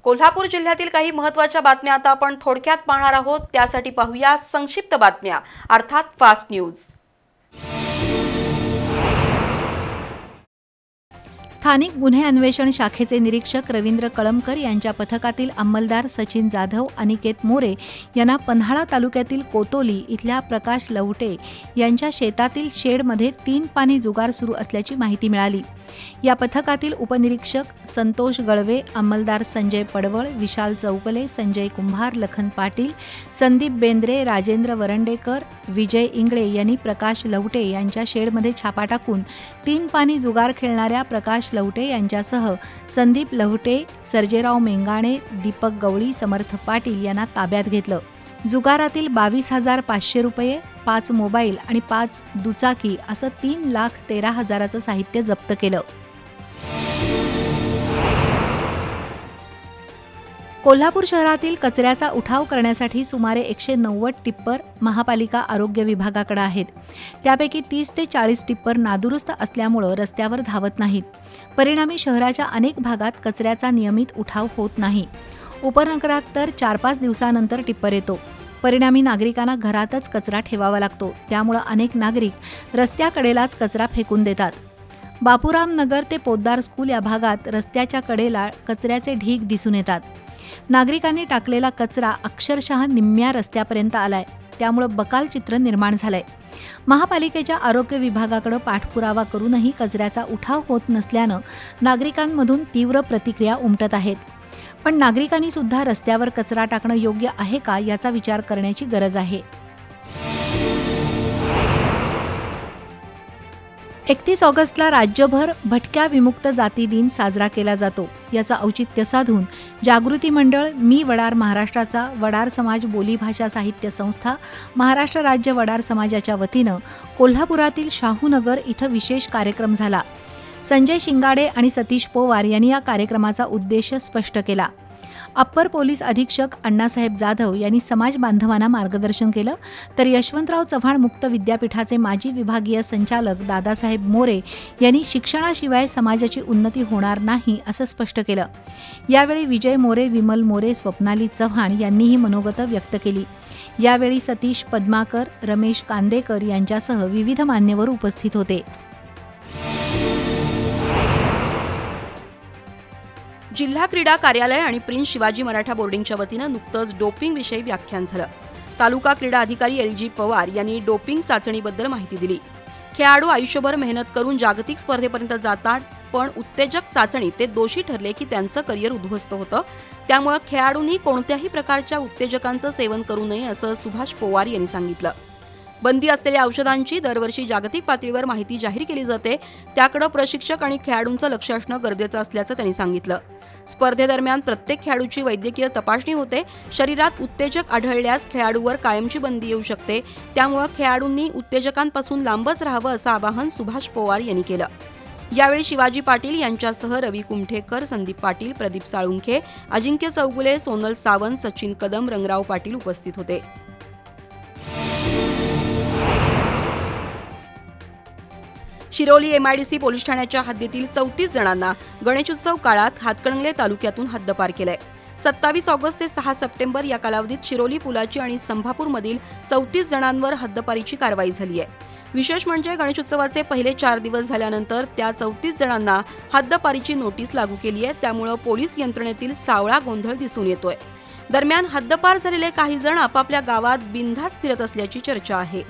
कोल्हापूर जिल्ह्यातील काही महत्त्वाच्या बातम्या आता आपण थोडक्यात पाहणार आहोत। त्यासाठी पाहूया संक्षिप्त बातम्या अर्थात फास्ट न्यूज। स्थानिक गुन्हे अन्वेषण शाखेचे निरीक्षक रवींद्र कळमकर यांच्या पथकातील अंमलदार सचिन जाधव, अनिकेत मोरे यांना पन्हाळा तालुक्यातील कोतोली इथल्या प्रकाश लवटे यांच्या शेतातील शेडमध्ये 3 पाणी जुगार सुरू असल्याची माहिती मिळाली। या पथकातील उपनिरीक्षक संतोष गळवे, अंमलदार संजय पडवळ, विशाल चौकले, संजय कुंभार, लखन पाटील, संदीप बेंद्रे, राजेंद्र वरंडेकर, विजय इंगळे यांनी प्रकाश लवटे यांच्या शेडमध्ये छापा टाकून 3 पाणी जुगार खेळणाऱ्या प्रकाश लवटे यांच्यासह संदीप लवटे, सर्जेराव मेंगाणे, दीपक गवळी, समर्थ पाटील यांना ताब्यात घेतलं। जुगारातील 22,500 रुपये, 5 मोबाईल आणि 5 दुचाकी असं 3,13,000चं साहित्य जप्त केलं। कोल्हापूर शहरातील कचऱ्याचा उठाव करण्यासाठी सुमारे 190 टिप्पर महापालिका आरोग्य विभागाकडे आहेत। त्यापैकी 30 ते 40 टिप्पर नादुरुस्त असल्यामुळे रस्त्यावर धावत नाहीत। परिणामी शहराच्या अनेक भागात कचऱ्याचा नियमित उठाव होत नाही। उपनगरात तर 4-5 दिवसानंतर टिप्पर येतो। परिणामी नागरिकांना घरातच कचरा ठेवावा लागतो। त्यामुळे अनेक नागरिक रस्त्याकडेलाच कचरा फेकून देतात। बापूराम नगर ते पोद्दार स्कूल या भागात रस्त्याच्या कडेला कचऱ्याचे ढीग दिसून येतात। नागरिकांनी टाकलेला कचरा अक्षरशः निम्म्या रस्त्यापर्यंत आलाय। त्यामुळे बकाल चित्र निर्माण झालंय। महापालिकेच्या आरोग्य विभागाकडे पाठपुरावा करूनही कचऱ्याचा उठाव होत नसल्यानं नागरिकांमधून तीव्र प्रतिक्रिया उमटत आहेत। पण नागरिकांनी सुद्धा रस्त्यावर कचरा टाकणं योग्य आहे का याचा विचार करण्याची गरज आहे। 31 ऑगस्टला राज्यभर भटक्या विमुक्त जाती दिन साजरा केला जातो। याचं औचित्य साधून जागृती मंडळ, मी वडार महाराष्ट्राचा वडार समाज बोलीभाषा साहित्य संस्था, महाराष्ट्र राज्य वडार समाजाच्या वतीनं कोल्हापुरातील शाहूनगर इथं विशेष कार्यक्रम झाला। संजय शिंगाडे आणि सतीश पोवार यांनी या कार्यक्रमाचा उद्देश स्पष्ट केला। अप्पर पोलीस अधीक्षक अण्णासाहेब जाधव यांनी समाज बांधवांना मार्गदर्शन केलं, तर यशवंतराव चव्हाण मुक्त विद्यापीठाचे माजी विभागीय संचालक दादासाहेब मोरे यांनी शिक्षणाशिवाय समाजाची उन्नती होणार नाही असं स्पष्ट केलं। यावेळी विजय मोरे, विमल मोरे, स्वप्नाली चव्हाण यांनीही मनोगत व्यक्त केली। यावेळी सतीश पद्माकर, रमेश कांदेकर यांच्यासह विविध मान्यवर उपस्थित होते। जिल्हा क्रीडा कार्यालय आणि प्रिन्स शिवाजी मराठा बोर्डिंगच्या वतीनं नुकतंच डोपिंग विषयी व्याख्यान झालं। तालुका क्रीडा अधिकारी LG पवार यांनी डोपिंग चाचणीबद्दल माहिती दिली। खेळाडू आयुष्यभर मेहनत करून जागतिक स्पर्धेपर्यंत जातात, पण उत्तेजक चाचणी ते दोषी ठरले की त्यांचं करिअर उद्ध्वस्त होतं। त्यामुळे खेळाडूंनी कोणत्याही प्रकारच्या उत्तेजकांचं सेवन करू नये असं सुभाष पवार यांनी सांगितलं। बंदी असलेल्या औषधांची दरवर्षी जागतिक पातळीवर माहिती जाहीर केली जाते, त्याकडे प्रशिक्षक आणि खेळाडूंचं लक्ष असणं गरजेचं असल्याचं त्यांनी सांगितलं। स्पर्धेदरम्यान प्रत्येक खेळाडूची वैद्यकीय तपासणी होते। शरीरात उत्तेजक आढळल्यास खेळाडूवर कायमची बंदी येऊ शकते। त्यामुळे खेळाडूंनी उत्तेजकांपासून लांबच राहावं असं आवाहन सुभाष पवार यांनी केलं। यावेळी शिवाजी पाटील यांच्यासह रवी कुमठेकर, संदीप पाटील, प्रदीप साळुंखे, अजिंक्य चौगुले, सोनल सावंत, सचिन कदम, रंगराव पाटील उपस्थित होते। शिरोली MIDC पोलीस ठाण्याच्या हद्दीतील 34 जणांना गणेशोत्सव काळात हातकणंगले तालुक्यातून हद्दपार केलंय। 27 ऑगस्ट ते 6 सप्टेंबर या कालावधीत शिरोली पुलाची आणि संभापूरमधील 34 जणांवर हद्दपारीची कारवाई झाली आहे। विशेष म्हणजे गणेशोत्सवाचे पहिले 4 दिवस झाल्यानंतर त्या 34 जणांना हद्दपारीची नोटीस लागू केली आहे। त्यामुळे पोलीस यंत्रणेतील सावळा गोंधळ दिसून येतोय। दरम्यान हद्दपार झालेले काही जण आपापल्या गावात बिनधास्त फिरत असल्याची चर्चा आहे।